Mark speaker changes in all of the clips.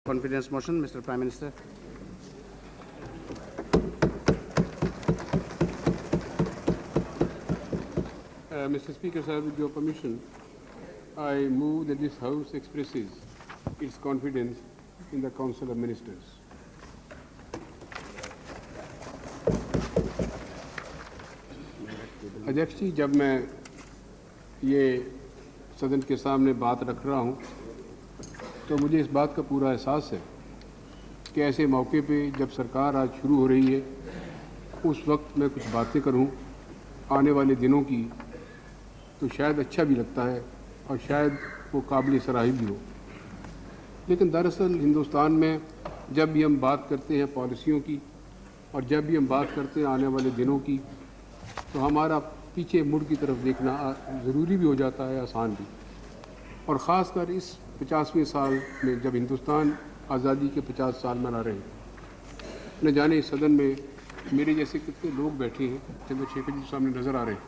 Speaker 1: confidence motion. Mr. Prime Minister.
Speaker 2: Mr. Speaker, sir, with your permission, I move that this House expresses its confidence in the Council of Ministers. अध्यक्ष जी, जब मैं ये सदन के सामने बात रख रहा हूँ तो मुझे इस बात का पूरा एहसास है कि ऐसे मौके पे जब सरकार आज शुरू हो रही है उस वक्त मैं कुछ बातें करूँ आने वाले दिनों की, तो शायद अच्छा भी लगता है और शायद वो काबिल सराही भी हो। लेकिन दरअसल हिंदुस्तान में जब भी हम बात करते हैं पॉलिसियों की और जब भी हम बात करते हैं आने वाले दिनों की, तो हमारा पीछे मुड़ की तरफ देखना ज़रूरी भी हो जाता है, आसान भी। और ख़ासकर इस 50वें साल में जब हिंदुस्तान आज़ादी के 50 साल मना रहे हैं। न जाने इस सदन में मेरे जैसे कितने लोग बैठे हैं, चंद्रशेखर जी सामने नज़र आ रहे हैं,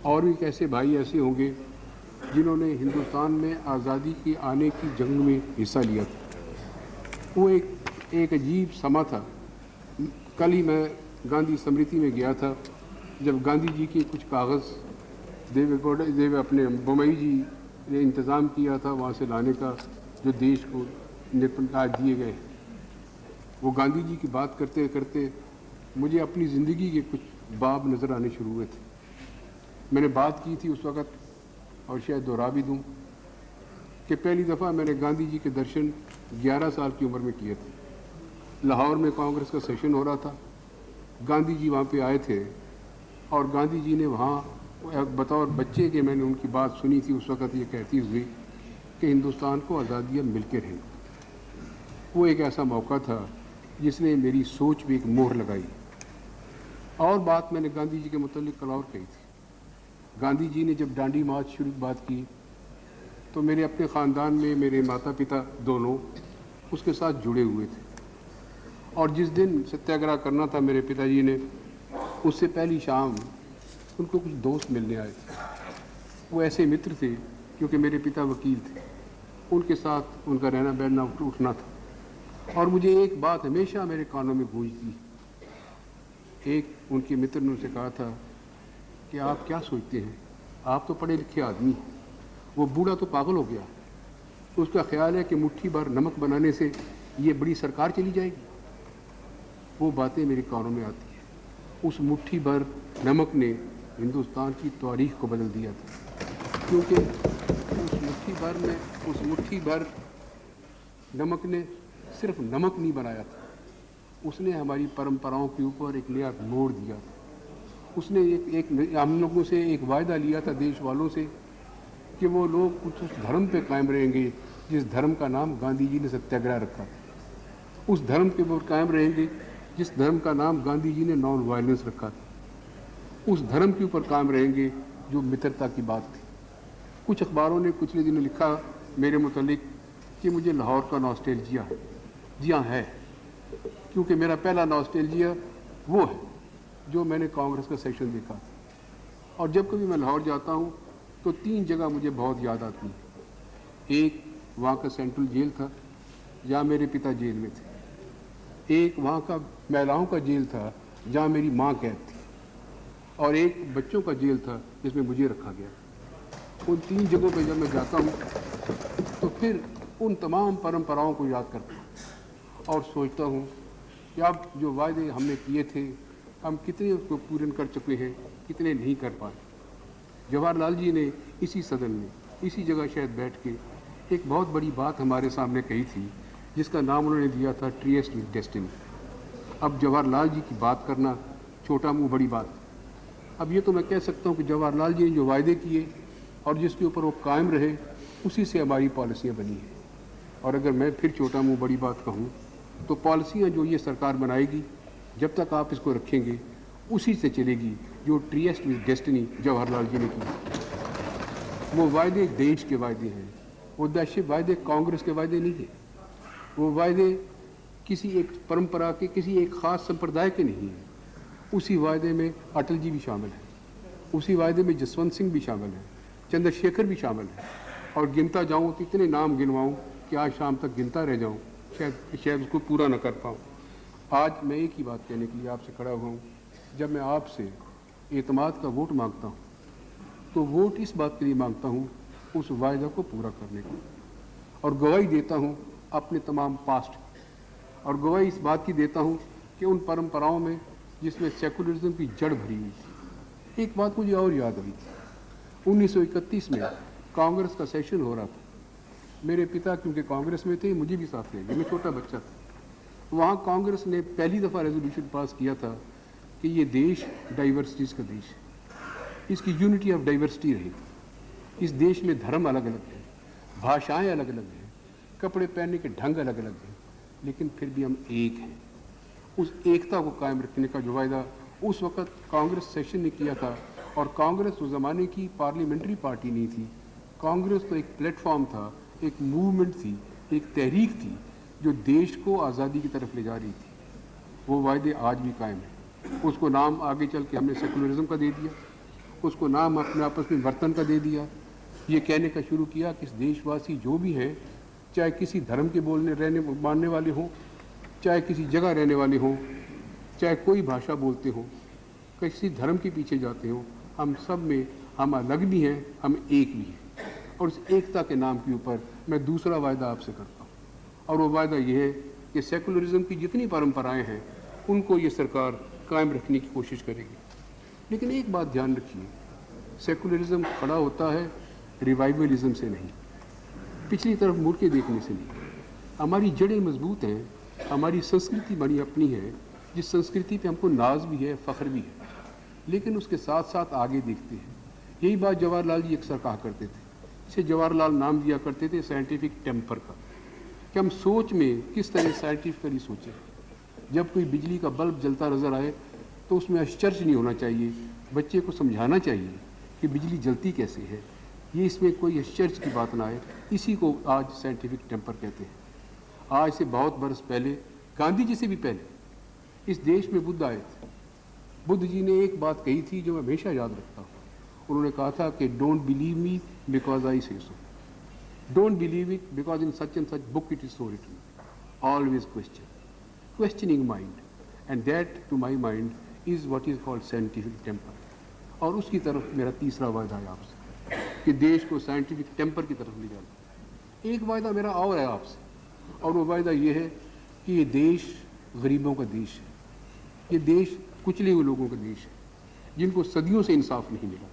Speaker 2: और भी कैसे भाई ऐसे होंगे जिन्होंने हिंदुस्तान में आज़ादी के आने की जंग में हिस्सा लिया था। वो एक अजीब समा था। कल ही मैं गांधी स्मृति में गया था, जब गांधी जी के कुछ कागज़ देवे अपने बम्बई जी ने इंतज़ाम किया था वहाँ से लाने का, जो देश को निरपणता दिए गए। वो गांधी जी की बात करते करते मुझे अपनी ज़िंदगी के कुछ बाब नज़र आने शुरू हुए थे। मैंने बात की थी उस वक़्त, और शायद दोहरा भी दूँ, कि पहली दफ़ा मैंने गांधी जी के दर्शन 11 साल की उम्र में किए थे। लाहौर में कांग्रेस का सेशन हो रहा था, गांधी जी वहाँ पे आए थे और गांधी जी ने वहाँ बतौर बच्चे के मैंने उनकी बात सुनी थी उस वक़्त, ये कहती हुई कि हिंदुस्तान को आज़ादी अब मिलकर रहें। वो एक ऐसा मौका था जिसने मेरी सोच भी एक मोहर लगाई। और बात मैंने गांधी जी के मुतालिक कल और कही थी। गांधी जी ने जब डांडी मार्च शुरू बात की तो मेरे अपने ख़ानदान में मेरे माता पिता दोनों उसके साथ जुड़े हुए थे। और जिस दिन सत्याग्रह करना था मेरे पिताजी ने, उससे पहली शाम उनको कुछ दोस्त मिलने आए थे। वो ऐसे मित्र थे क्योंकि मेरे पिता वकील थे, उनके साथ उनका रहना बैठना उठना था। और मुझे एक बात हमेशा मेरे कानों में गूंजती। एक उनके मित्र ने उनसे कहा था कि आप क्या सोचते हैं, आप तो पढ़े लिखे आदमी हैं, वो बूढ़ा तो पागल हो गया, उसका ख्याल है कि मुट्ठी भर नमक बनाने से ये बड़ी सरकार चली जाएगी। वो बातें मेरे कानों में आती हैं। उस मुट्ठी भर नमक ने हिंदुस्तान की तारीख को बदल दिया था, क्योंकि उस मुट्ठी भर नमक ने सिर्फ नमक नहीं बनाया था, उसने हमारी परंपराओं के ऊपर एक नया मोड़ दिया था। उसने हम लोगों से एक वायदा लिया था देश वालों से कि वो लोग उस धर्म पे कायम रहेंगे जिस धर्म का नाम गांधी जी ने सत्याग्रह रखा था। उस धर्म के ऊपर कायम रहेंगे जिस धर्म का नाम गांधी जी ने नॉन वायलेंस रखा था। उस धर्म के ऊपर कायम रहेंगे जो मित्रता की बात थी। कुछ अखबारों ने पिछले दिनों लिखा मेरे मुतालिक कि मुझे लाहौर का नॉस्टैल्जिया है। जी हाँ है, क्योंकि मेरा पहला नॉस्टैल्जिया वो है जो मैंने कांग्रेस का सेशन देखा था। और जब कभी मैं लाहौर जाता हूँ तो 3 जगह मुझे बहुत याद आती है। एक वहाँ का सेंट्रल जेल था जहाँ मेरे पिता जेल में थे, एक वहाँ का महिलाओं का जेल था जहाँ मेरी माँ कैद थी, और एक बच्चों का जेल था जिसमें मुझे रखा गया। उन 3 जगहों पर जब मैं जाता हूँ तो फिर उन तमाम परंपराओं को याद करता हूँ और सोचता हूँ कि अब जो वायदे हमने किए थे हम कितने उसको पूर्ण कर चुके हैं, कितने नहीं कर पाए। जवाहरलाल जी ने इसी सदन में इसी जगह शायद बैठ के एक बहुत बड़ी बात हमारे सामने कही थी, जिसका नाम उन्होंने दिया था ट्रिएस्ट विद डेस्टिनी। अब जवाहरलाल जी की बात करना छोटा मुँह बड़ी बात। अब ये तो मैं कह सकता हूँ कि जवाहरलाल जी ने जो वायदे किए और जिसके ऊपर वो कायम रहे, उसी से हमारी पॉलिसियाँ बनी हैं। और अगर मैं फिर छोटा मुँह बड़ी बात कहूँ तो पॉलिसियाँ जो ये सरकार बनाएगी, जब तक आप इसको रखेंगे उसी से चलेगी जो ट्रिएस्ट विद डेस्टिनी जवाहरलाल जी ने की। वो वायदे देश के वायदे हैं, वो वायदे कांग्रेस के वायदे नहीं है। वो वायदे किसी एक परंपरा के, किसी एक ख़ास संप्रदाय के नहीं हैं। उसी वायदे में अटल जी भी शामिल हैं, उसी वायदे में जसवंत सिंह भी शामिल हैं, चंद्रशेखर भी शामिल है। और गिनता जाऊँ तो इतने नाम गिनवाऊँ कि आज शाम तक गिनता रह जाऊँ, शायद उसको पूरा ना कर पाऊँ। आज मैं एक ही बात कहने के लिए आपसे खड़ा हुआ हूँ। जब मैं आपसे एतमाद का वोट मांगता हूँ तो वोट इस बात के लिए मांगता हूँ, उस वायदा को पूरा करने को, और गवाही देता हूँ अपने तमाम पास्ट की, और गवाही इस बात की देता हूँ कि उन परंपराओं में जिसमें सेकुलरिज्म की जड़ भरी हुई थी। एक बात मुझे और याद आई थी, 1931 में कांग्रेस का सेशन हो रहा था। मेरे पिता क्योंकि कांग्रेस में थे, मुझे भी साथ ले गए, मैं छोटा बच्चा था। वहाँ कांग्रेस ने पहली दफ़ा रेजोल्यूशन पास किया था कि ये देश डाइवर्सिटीज़ का देश है, इसकी यूनिटी ऑफ डाइवर्सिटी रहेगी। इस देश में धर्म अलग अलग है, भाषाएं अलग अलग हैं, कपड़े पहनने के ढंग अलग अलग हैं, लेकिन फिर भी हम एक हैं। उस एकता को कायम रखने का जो वायदा उस वक़्त कांग्रेस सेशन ने किया था, और कांग्रेस उस ज़माने की पार्लियामेंट्री पार्टी नहीं थी, कांग्रेस तो एक प्लेटफॉर्म था, एक मूवमेंट थी, एक तहरीक थी जो देश को आज़ादी की तरफ ले जा रही थी। वो वायदे आज भी कायम हैं। उसको नाम आगे चल के हमने सेकुलरिज्म का दे दिया, उसको नाम अपने आपस में वर्तन का दे दिया। ये कहने का शुरू किया कि देशवासी जो भी हैं, चाहे किसी धर्म के मानने वाले हों, चाहे किसी जगह रहने वाले हों, चाहे कोई भाषा बोलते हों, किसी धर्म के पीछे जाते हों, हम सब में हम अलग भी हैं, हम एक भी हैं। और इस एकता के नाम के ऊपर मैं दूसरा वायदा आपसे करता हूँ, और वो वायदा ये है कि सेकुलरिज्म की जितनी परंपराएं हैं उनको ये सरकार कायम रखने की कोशिश करेगी। लेकिन एक बात ध्यान रखिए, सेकुलरिज्म खड़ा होता है रिवाइवलिज्म से नहीं, पिछली तरफ मुड़ के देखने से नहीं। हमारी जड़ें मजबूत हैं, हमारी संस्कृति बड़ी अपनी है, जिस संस्कृति पे हमको नाज भी है, फ़ख्र भी है, लेकिन उसके साथ साथ आगे देखते हैं। यही बात जवाहरलाल जी अक्सर कहा करते थे। इसे जवाहरलाल नाम दिया करते थे साइंटिफिक टेम्पर का, कि हम सोच में किस तरह साइंटिफिकली सोचें। जब कोई बिजली का बल्ब जलता नज़र आए तो उसमें आश्चर्य नहीं होना चाहिए, बच्चे को समझाना चाहिए कि बिजली जलती कैसे है, ये इसमें कोई आश्चर्य की बात ना आए। इसी को आज साइंटिफिक टेम्पर कहते हैं। आज से बहुत बरस पहले, गांधी जी से भी पहले, इस देश में बुद्ध आए थे। बुद्ध जी ने एक बात कही थी जो मैं हमेशा याद रखता हूँ। उन्होंने कहा था कि don't believe me because I say so, don't believe it because in such and such book it is so written, always questioning mind, and that to my mind is what is called scientific temper. और उसकी तरफ मेरा तीसरा वायदा है आपसे कि देश को साइंटिफिक टेम्पर की तरफ ले जाना। एक वायदा मेरा और है आपसे, और वो वायदा ये है कि ये देश गरीबों का देश है, ये देश कुचले हुए लोगों का देश है, जिनको सदियों से इंसाफ नहीं मिला,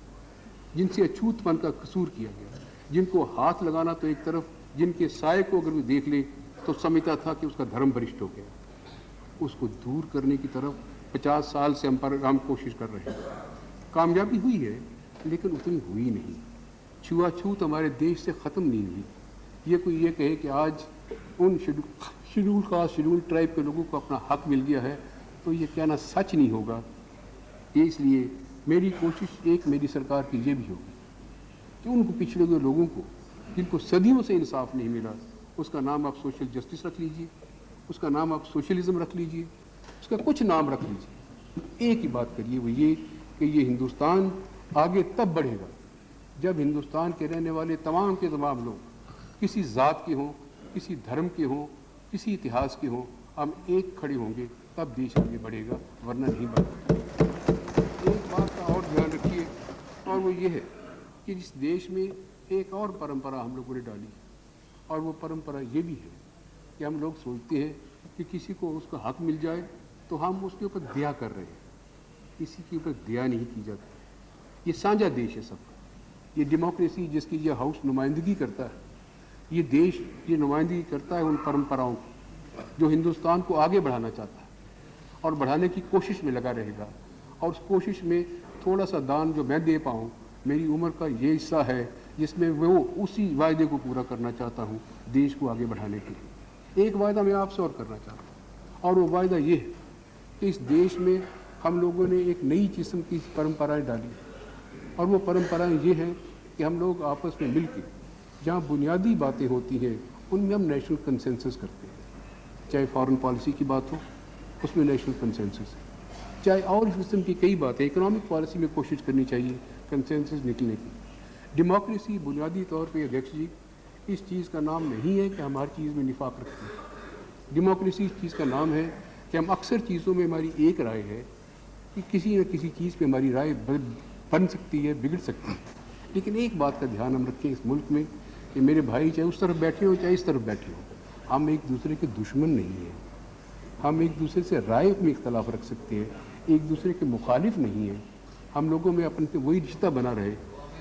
Speaker 2: जिनसे अछूतपन का कसूर किया गया, जिनको हाथ लगाना तो एक तरफ, जिनके साय को अगर कोई देख ले तो समझता था कि उसका धर्म भ्रष्ट हो गया। उसको दूर करने की तरफ 50 साल से हम कोशिश कर रहे हैं। कामयाबी हुई है, लेकिन उतनी हुई नहीं। छुआछूत हमारे देश से ख़त्म नहीं हुई। ये कोई ये कहे कि आज उन शेड्यूल कास्ट, शेड्यूल ट्राइब के लोगों को अपना हक मिल गया है, तो ये कहना सच नहीं होगा। ये इसलिए मेरी कोशिश, एक मेरी सरकार की ये भी होगी कि उनको पिछड़े हुए लोगों को, जिनको सदियों से इंसाफ नहीं मिला, उसका नाम आप सोशल जस्टिस रख लीजिए, उसका नाम आप सोशलिज्म रख लीजिए, उसका कुछ नाम रख लीजिए। एक ही बात करिए, वो ये कि ये हिंदुस्तान आगे तब बढ़ेगा जब हिंदुस्तान के रहने वाले तमाम के तमाम लोग, किसी ज़ात के हों, किसी धर्म के हों, किसी इतिहास के हों, हम एक खड़े होंगे, तब देश आगे बढ़ेगा, वरना नहीं बढ़ेगा। एक बात का और ध्यान रखिए, और वो ये है कि इस देश में एक और परंपरा हम लोगों ने डाली, और वो परंपरा ये भी है कि हम लोग सोचते हैं कि किसी को उसका हक मिल जाए तो हम उसके ऊपर दया कर रहे हैं। किसी के ऊपर दया नहीं की जाती। ये साझा देश है सबका। ये डेमोक्रेसी जिसकी ये हाउस नुमाइंदगी करता है, ये देश ये नुमाइंदगी करता है उन परंपराओं की जो हिंदुस्तान को आगे बढ़ाना चाहता है और बढ़ाने की कोशिश में लगा रहेगा। और उस कोशिश में थोड़ा सा दान जो मैं दे पाऊँ, मेरी उम्र का ये हिस्सा है जिसमें वो उसी वायदे को पूरा करना चाहता हूँ देश को आगे बढ़ाने के लिए। एक वायदा मैं आपसे और करना चाहता हूँ, और वो वायदा ये है कि इस देश में हम लोगों ने एक नई किस्म की परंपराएं डाली, और वो परंपराएं ये हैं कि हम लोग आपस में मिलकर जहाँ बुनियादी बातें होती हैं उनमें हम नेशनल कंसेंसस करते हैं। चाहे फॉरेन पॉलिसी की बात हो, उसमें नेशनल कंसेंसस है। चाहे और इस किस्म की कई बातें, इकोनॉमिक पॉलिसी में कोशिश करनी चाहिए कंसेंसस निकलने की। डेमोक्रेसी बुनियादी तौर पे, अध्यक्ष जी, इस चीज़ का नाम नहीं है कि हम हर चीज़ में निफाक रखते हैं। डेमोक्रेसी इस चीज़ का नाम है कि हम अक्सर चीज़ों में हमारी एक राय है कि किसी न किसी चीज़ पे हमारी राय बन सकती है, बिगड़ सकती है। लेकिन एक बात का ध्यान हम रखें इस मुल्क में कि मेरे भाई चाहे उस तरफ बैठे हो चाहे इस तरफ बैठे हो, हम एक दूसरे के दुश्मन नहीं हैं। हम एक दूसरे से राय में इख्तलाफ रख सकते हैं, एक दूसरे के मुखालिफ नहीं हैं। हम लोगों में अपने वही रिश्ता बना रहे,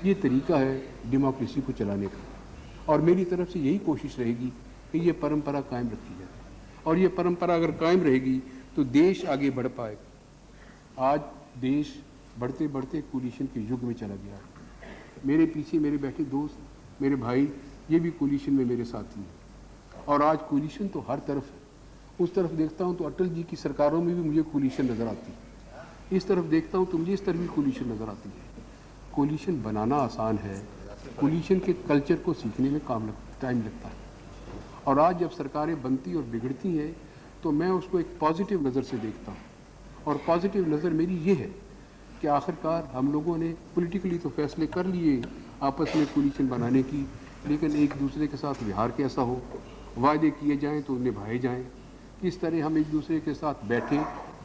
Speaker 2: ये तरीका है डेमोक्रेसी को चलाने का। और मेरी तरफ से यही कोशिश रहेगी कि ये परंपरा कायम रखी जाए, और ये परंपरा अगर कायम रहेगी तो देश आगे बढ़ पाएगा। आज देश बढ़ते बढ़ते कोलिशन के युग में चला गया है। मेरे पीछे मेरे बैठे दोस्त, मेरे भाई, ये भी कोलिशन में मेरे साथी हैं। और आज कोलिशन तो हर तरफ है। उस तरफ देखता हूँ तो अटल जी की सरकारों में भी मुझे कोलिशन नज़र आती है, इस तरफ देखता हूँ तो मुझे इस तरफ भी कोलिशन नज़र आती है। कोलिशन बनाना आसान है, कोलिशन के कल्चर को सीखने में टाइम लगता है। और आज जब सरकारें बनती और बिगड़ती हैं तो मैं उसको एक पॉजिटिव नज़र से देखता हूँ। और पॉजिटिव नज़र मेरी ये है कि आखिरकार हम लोगों ने पॉलिटिकली तो फैसले कर लिए आपस में कोलिशन बनाने की, लेकिन एक दूसरे के साथ व्यवहार कैसा हो, वायदे किए जाएं तो निभाए जाएं, किस तरह हम एक दूसरे के साथ बैठें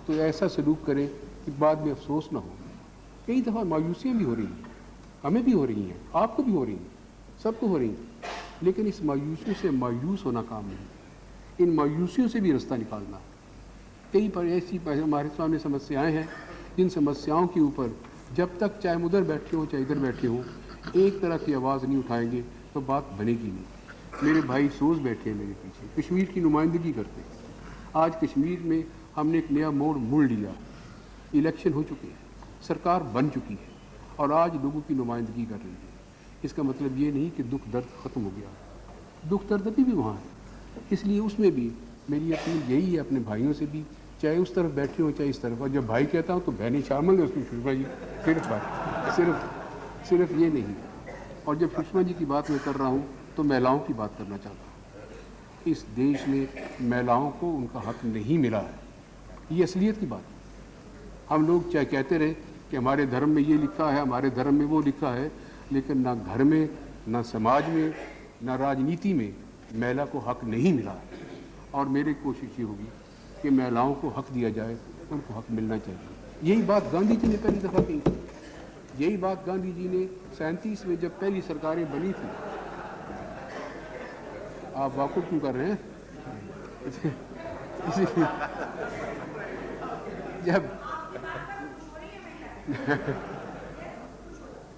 Speaker 2: तो ऐसा सलूक करें कि बाद में अफसोस ना हो। कई दफ़ा मायूसियाँ भी हो रही हैं, हमें भी हो रही हैं, आपको भी हो रही हैं, सबको हो रही हैं, लेकिन इस मायूसियों से मायूस होना काम नहीं, इन मायूसियों से भी रास्ता निकालना। कई पर ऐसी हमारे सामने समस्याएं हैं जिन समस्याओं के ऊपर जब तक चाहे उधर बैठे हो चाहे इधर बैठे हो एक तरह की आवाज़ नहीं उठाएंगे तो बात बनेगी नहीं। मेरे भाई सोच बैठे हैं मेरे पीछे, कश्मीर की नुमाइंदगी करते हैं। आज कश्मीर में हमने एक नया मोड़ लिया, इलेक्शन हो चुके हैं, सरकार बन चुकी है और आज लोगों की नुमाइंदगी कर रही है। इसका मतलब ये नहीं कि दुख दर्द ख़त्म हो गया, दुख दर्द अभी भी वहाँ है। इसलिए उसमें भी मेरी अपील यही है अपने भाइयों से भी, चाहे उस तरफ बैठे हो चाहे इस तरफ। और जब भाई कहता हूँ तो बहनी शामिल है उसमें, सुषमा जी सिर्फ ये नहीं। और जब सुषमा जी की बात मैं कर रहा हूँ तो महिलाओं की बात करना चाहता हूँ। इस देश में महिलाओं को उनका हक नहीं मिला है, ये असलियत की बात है। हम लोग चाहे कहते रहे कि हमारे धर्म में ये लिखा है, हमारे धर्म में वो लिखा है, लेकिन ना घर में, ना समाज में, ना राजनीति में महिला को हक नहीं मिला है। और मेरी कोशिश ये होगी कि महिलाओं को हक दिया जाए, उनको हक मिलना चाहिए। यही बात गांधी जी ने पहली दफ़ा कही थी, यही बात गांधी जी ने 37 में जब पहली सरकारें बनी थी। आप वाकुफ क्यों कर रहे हैं? जब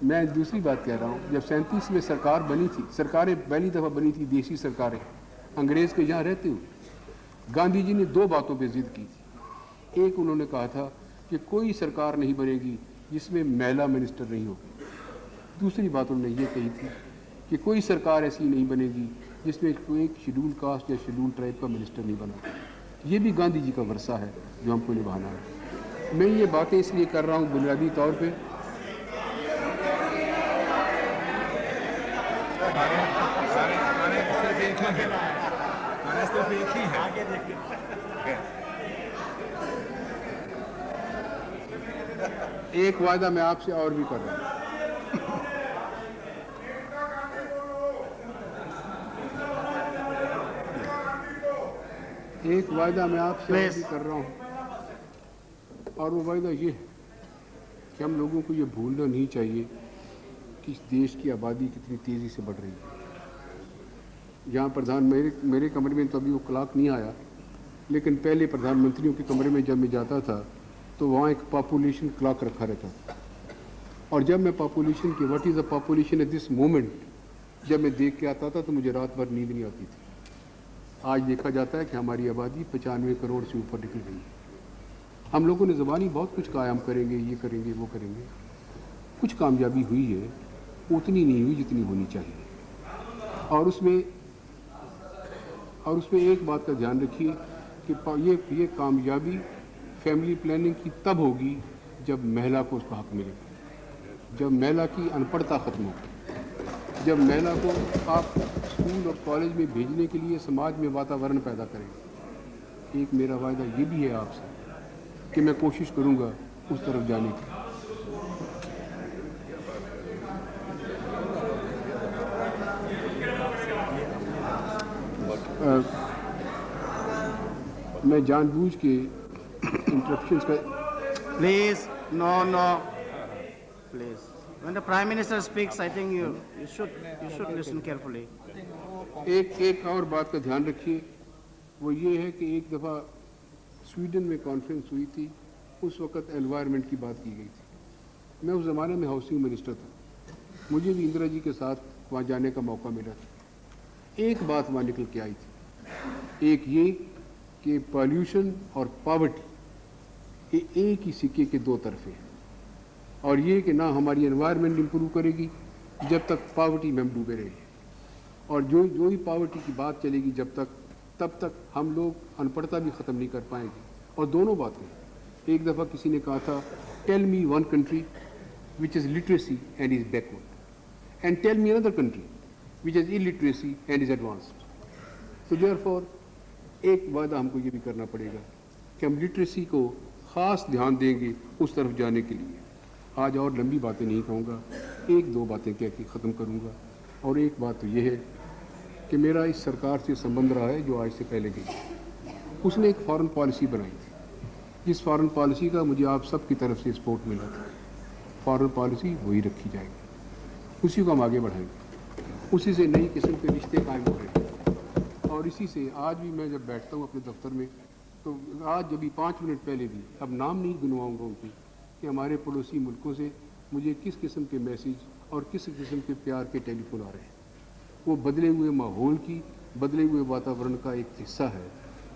Speaker 2: मैं दूसरी बात कह रहा हूँ, जब 37 में सरकार बनी थी, सरकारें पहली दफ़ा बनी थी, देसी सरकारें, अंग्रेज़ के यहाँ रहते हुए, गांधी जी ने 2 बातों पे जिद की थी। एक उन्होंने कहा था कि कोई सरकार नहीं बनेगी जिसमें महिला मिनिस्टर नहीं होगी। दूसरी बात उन्होंने ये कही थी कि कोई सरकार ऐसी नहीं बनेगी जिसमें कोई एक शेड्यूल कास्ट या शेड्यूल ट्राइब का मिनिस्टर नहीं बना। ये भी गांधी जी का वर्षा है जो हमको निभाना है। मैं ये बातें इसलिए कर रहा हूँ बुनियादी तौर पर, एक वादा मैं आपसे और भी कर रहा हूं। एक वादा मैं आपसे और भी कर रहा हूं, और वो वादा ये है कि हम लोगों को ये भूलना नहीं चाहिए कि इस देश की आबादी कितनी तेज़ी से बढ़ रही है। यहाँ प्रधान मेरे कमरे में तो अभी वो क्लॉक नहीं आया, लेकिन पहले प्रधानमंत्रियों के कमरे में जब मैं जाता था तो वहाँ एक पॉपुलेशन क्लॉक रखा रहता था। और जब मैं पॉपुलेशन की what is the population at this moment जब मैं देख के आता था तो मुझे रात भर नींद नहीं आती थी। आज देखा जाता है कि हमारी आबादी 95 करोड़ से ऊपर निकल गई है। हम लोगों ने ज़बानी बहुत कुछ कहा, हम करेंगे, ये करेंगे, वो करेंगे, कुछ कामयाबी हुई है, उतनी नहीं हुई जितनी होनी चाहिए। और उसमें एक बात का ध्यान रखिए कि ये कामयाबी फैमिली प्लानिंग की तब होगी जब महिला को उसका हक मिलेगा, जब महिला की अनपढ़ता ख़त्म होगी, जब महिला को आप स्कूल और कॉलेज में भेजने के लिए समाज में वातावरण पैदा करेंगे। एक मेरा वायदा ये भी है आपसे कि मैं कोशिश करूँगा उस तरफ जाने की। मैं जानबूझ के इंटरप्शंस का
Speaker 1: Please, no. Please. When the Prime Minister speaks, I think you should listen carefully.
Speaker 2: एक और बात का ध्यान रखिए, वो ये है कि एक दफ़ा स्वीडन में कॉन्फ्रेंस हुई थी, उस वक़्त एनवायरनमेंट की बात की गई थी। मैं उस ज़माने में हाउसिंग मिनिस्टर था, मुझे भी इंदिरा जी के साथ वहाँ जाने का मौका मिला था। एक बात वहाँ निकल के आई थी, एक ये कि पॉल्यूशन और पॉवर्टी ये एक ही सिक्के के दो तरफे हैं, और ये कि ना हमारी एनवायरनमेंट इंप्रूव करेगी जब तक पॉवर्टी में हम डूबे रहेंगे, और जो ही पॉवर्टी की बात चलेगी तब तक हम लोग अनपढ़ता भी ख़त्म नहीं कर पाएंगे। और दोनों बातें, एक दफ़ा किसी ने कहा था, tell me one country which is literacy and is backward and tell me another country which is illiteracy and is advanced. तो देयरफॉर एक वादा हमको ये भी करना पड़ेगा कि हम लिटरेसी को ख़ास ध्यान देंगे उस तरफ जाने के लिए। आज और लंबी बातें नहीं कहूँगा, एक दो बातें कह के ख़त्म करूँगा। और एक बात तो ये है कि मेरा इस सरकार से संबंध रहा है जो आज से पहले गई। उसने एक फॉरेन पॉलिसी बनाई थी, जिस फॉरेन पॉलिसी का मुझे आप सब की तरफ से सपोर्ट मिला था। फॉरेन पॉलिसी वही रखी जाएगी, उसी को हम आगे बढ़ाएंगे, उसी से नई किस्म के रिश्ते कायम हो रहे हैं। और इसी से आज भी मैं जब बैठता हूँ अपने दफ्तर में, तो आज जब भी 5 मिनट पहले भी, अब नाम नहीं गिनवाऊँगा उनकी, कि हमारे पड़ोसी मुल्कों से मुझे किस किस्म के मैसेज और किस किस्म के प्यार के टेलीफोन आ रहे हैं। वो बदले हुए माहौल की, बदले हुए वातावरण का एक हिस्सा है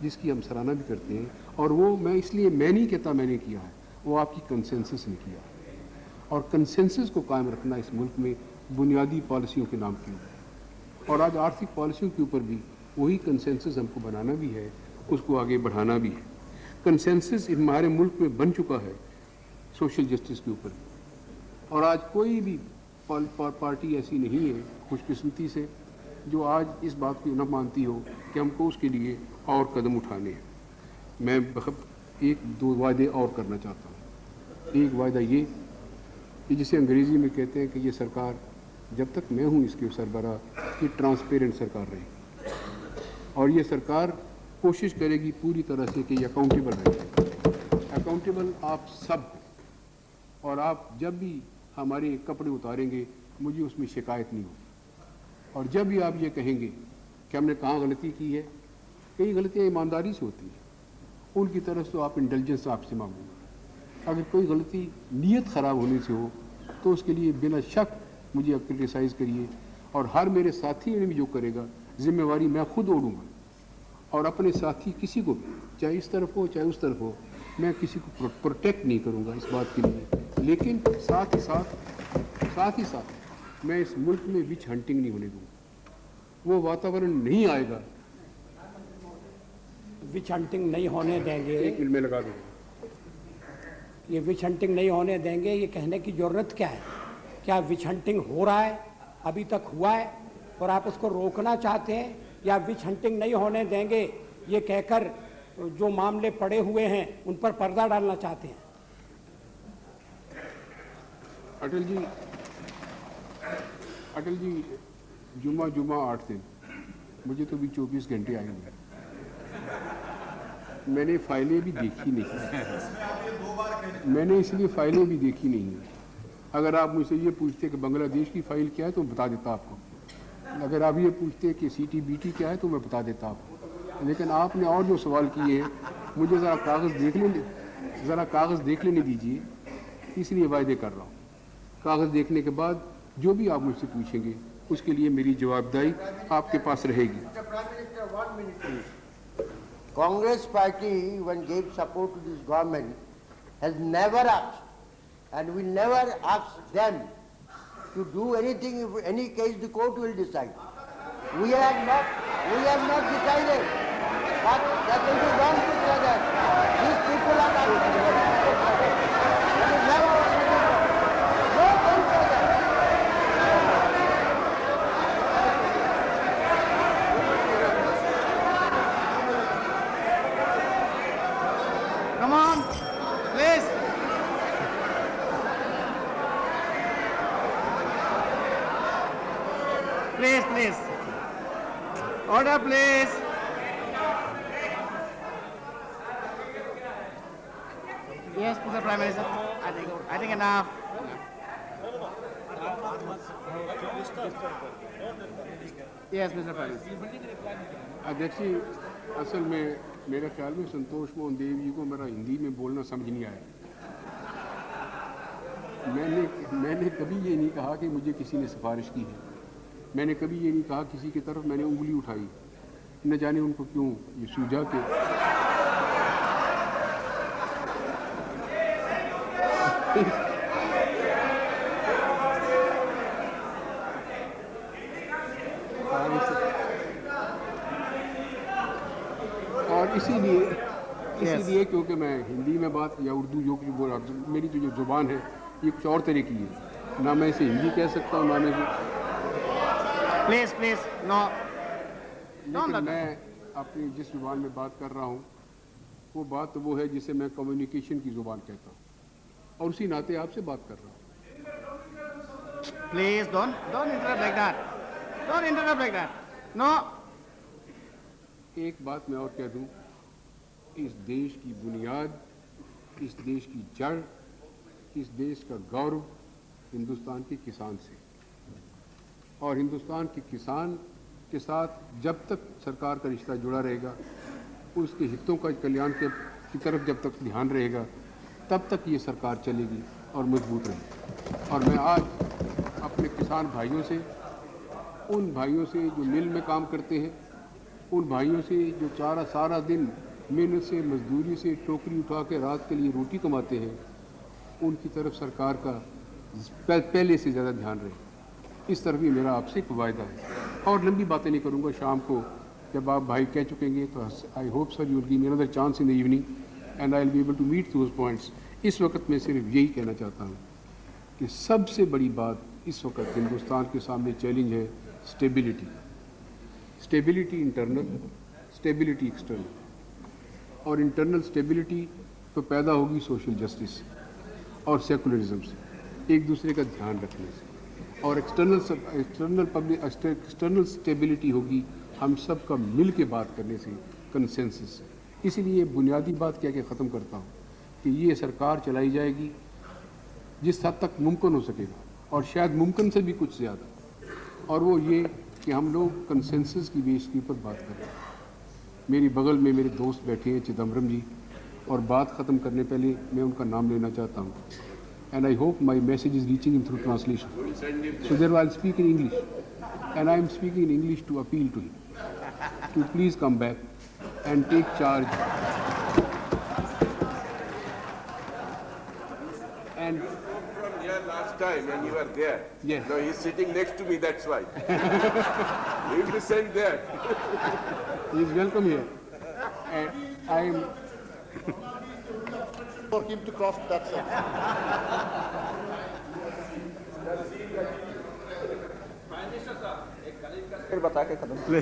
Speaker 2: जिसकी हम सराहना भी करते हैं। और वो मैं इसलिए मैं नहीं कहता मैंने किया है, वो आपकी कंसेंसस ने किया। और कंसेंसस को कायम रखना इस मुल्क में बुनियादी पॉलिसियों के नाम क्यों, और आज आर्थिक पॉलिसियों के ऊपर भी वही कंसेंसस हमको बनाना भी है, उसको आगे बढ़ाना भी है। कंसेंसस हमारे मुल्क में बन चुका है सोशल जस्टिस के ऊपर, और आज कोई भी पार्टी ऐसी नहीं है खुशकिस्मती से जो आज इस बात को न मानती हो कि हमको उसके लिए और कदम उठाने हैं। मैं एक दो वादे और करना चाहता हूँ। एक वादा ये कि जिसे अंग्रेज़ी में कहते हैं कि ये सरकार, जब तक मैं हूँ इसके सरबराह, ये ट्रांसपेरेंट सरकार रहेगी, और ये सरकार कोशिश करेगी पूरी तरह से कि ये अकाउंटेबल रहे। अकाउंटेबल आप सब, और आप जब भी हमारे कपड़े उतारेंगे मुझे उसमें शिकायत नहीं होगी। और जब भी आप ये कहेंगे कि हमने कहाँ गलती की है, कई गलतियाँ ईमानदारी से होती हैं, उनकी तरफ से आप इंटेलिजेंस आपसे मांगूंगा। अगर कोई गलती नीयत ख़राब होने से हो तो उसके लिए बिना शक मुझे आप क्रिटिसाइज़ करिए, और हर मेरे साथी ने भी जो करेगा जिम्मेवारी मैं खुद ओढ़ूँगा। और अपने साथी किसी को भी, चाहे इस तरफ हो चाहे उस तरफ हो, मैं किसी को प्रोटेक्ट नहीं करूँगा इस बात के लिए। लेकिन साथ ही साथ मैं इस मुल्क में विच हंटिंग नहीं होने दूँगा। वो वातावरण नहीं आएगा।
Speaker 3: विच हंटिंग नहीं होने देंगे,
Speaker 2: एक मिनट में लगा दूँगा।
Speaker 3: ये विच हंटिंग नहीं होने देंगे, ये कहने की ज़रूरत क्या है? क्या विच हंटिंग हो रहा है, अभी तक हुआ है, और आप उसको रोकना चाहते हैं, या विच हंटिंग नहीं होने देंगे ये कहकर जो मामले पड़े हुए हैं उन पर पर्दा डालना चाहते हैं?
Speaker 2: अटल जी जुमा 8 दिन, मुझे तो भी 24 घंटे आए हुए। मैंने फाइलें भी देखी नहीं, मैंने इसलिए फाइलें भी देखी नहीं है। अगर आप मुझसे ये पूछते कि बांग्लादेश की फ़ाइल क्या है तो मैं बता देता आपको, अगर आप ये पूछते कि CTBT क्या है तो मैं बता देता आपको। लेकिन आपने और जो सवाल किए हैं, मुझे ज़रा कागज़ देख लेने दीजिए, इसलिए वायदे कर रहा हूँ। कागज़ देखने के बाद जो भी आप मुझसे पूछेंगे उसके लिए मेरी जवाबदारी आपके पास रहेगी।
Speaker 4: Congress party, when gave support to this government, has never asked and will never ask them to do anything. If any case the court will decide. We have not decided. That will be wrong to say that. These people are not decided. That is never what we do. No, don't say that.
Speaker 1: Come on, please. Please. Order, please. Yes, Mr. Prime Minister. I think enough. Yes, Mr. Prime Minister.
Speaker 2: अध्यक्ष जी, असल में मेरे ख्याल में संतोष मोहन देव जी को मेरा हिंदी में बोलना समझ नहीं आया। मैंने कभी ये नहीं कहा कि मुझे किसी ने सिफारिश की है। मैंने कभी ये नहीं कहा किसी की तरफ मैंने उंगली उठाई। न जाने उनको क्यों ये सूझा कि और इसीलिए क्योंकि मैं हिंदी में बात या उर्दू जो कुछ बोल रहा, मेरी जो जुबान है ये कुछ और तरह की है। ना मैं इसे हिंदी कह सकता हूँ, ना मैं
Speaker 1: Please, no.
Speaker 2: लेकिन मैं अपनी जिस जुबान में बात कर रहा हूँ वो बात तो वो है जिसे मैं कम्युनिकेशन की जुबान कहता हूँ, और उसी नाते आपसे बात कर रहा हूँ।
Speaker 1: Please don't interrupt like that. Don't interrupt like that. No.
Speaker 2: एक बात मैं और कह दूं, इस देश की बुनियाद, इस देश की जड़, इस देश का गौरव हिंदुस्तान के किसान से, और हिंदुस्तान के किसान के साथ जब तक सरकार का रिश्ता जुड़ा रहेगा, उसके हितों का कल्याण की तरफ जब तक ध्यान रहेगा, तब तक ये सरकार चलेगी और मजबूत रहेगी। और मैं आज अपने किसान भाइयों से, उन भाइयों से जो मिल में काम करते हैं, उन भाइयों से जो सारा दिन मेहनत से, मजदूरी से टोकरी उठा के रात के लिए रोटी कमाते हैं, उनकी तरफ सरकार का पहले से ज़्यादा ध्यान रहे। इस तरफ ही मेरा आपसे एक वायदा है। और लंबी बातें नहीं करूँगा, शाम को जब आप भाई कह चुकेंगे तो I hope sir you will give me another chance in the evening and I will be able to meet those points. इस वक्त मैं सिर्फ यही कहना चाहता हूँ कि सबसे बड़ी बात इस वक्त हिंदुस्तान के सामने चैलेंज है stability. Stability internal, stability external. और इंटरनल स्टेबिलिटी तो पैदा होगी सोशल जस्टिस और सेकुलरिज्म से, एक दूसरे का ध्यान रखने से, और एक्सटर्नल स्टेबिलिटी होगी हम सब का मिल के बात करने से, कंसेंसस से। इसीलिए बुनियादी बात कह के ख़त्म करता हूँ कि ये सरकार चलाई जाएगी जिस हद तक मुमकिन हो सकेगा, और शायद मुमकिन से भी कुछ ज़्यादा, और वो ये कि हम लोग कंसेंसस की बेस के ऊपर बात करें। मेरी बगल में मेरे दोस्त बैठे हैं चिदम्बरम जी, और बात ख़त्म करने पहले मैं उनका नाम लेना चाहता हूँ, and I hope my message is reaching him through translation. So therefore I'll speak in English, and I am speaking in English to appeal to him to please come back and take charge and
Speaker 5: from here last time when you were there.
Speaker 2: Yes.
Speaker 5: No, he's sitting next to me, that's why. He will be sent there.
Speaker 2: he is welcome here, and I am
Speaker 6: for him to cross that side.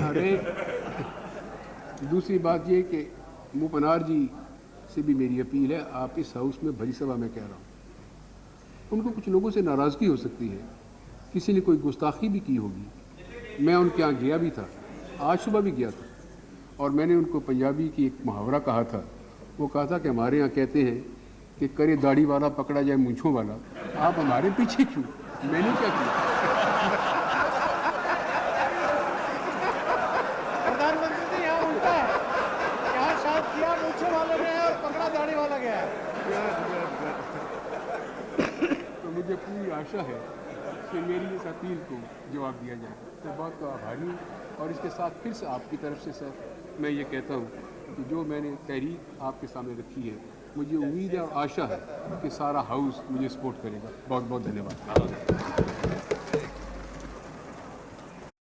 Speaker 2: अरे दूसरी बात ये कि मुपनार जी से भी मेरी appeal है, आप इस हाउस में भरी सभा में कह रहा हूँ, उनको कुछ लोगों से नाराज़गी हो सकती है, किसी ने कोई गुस्ताखी भी की होगी। मैं उनके यहाँ गया भी था, आज सुबह भी गया था, और मैंने उनको पंजाबी की एक मुहावरा कहा था। वो कहा था कि हमारे यहाँ कहते हैं कि करे दाढ़ी वाला पकड़ा जाए मूंछों वाला, आप हमारे पीछे क्यों? मैंने क्या किया?
Speaker 1: प्रधानमंत्री जी यहाँ उल्टा है, यहाँ शायद किया मूंछों वाले ने और पकड़ा दाढ़ी वाला गया है।
Speaker 2: तो मुझे पूरी आशा है कि मेरी इस अपील को जवाब दिया जाए। तो बहुत आभारी हूँ, और इसके साथ फिर से आपकी तरफ से सर मैं ये कहता हूँ कि जो मैंने तहरीक आपके सामने रखी है, मुझे उम्मीद है और आशा है कि सारा हाउस मुझे सपोर्ट करेगा। बहुत बहुत धन्यवाद।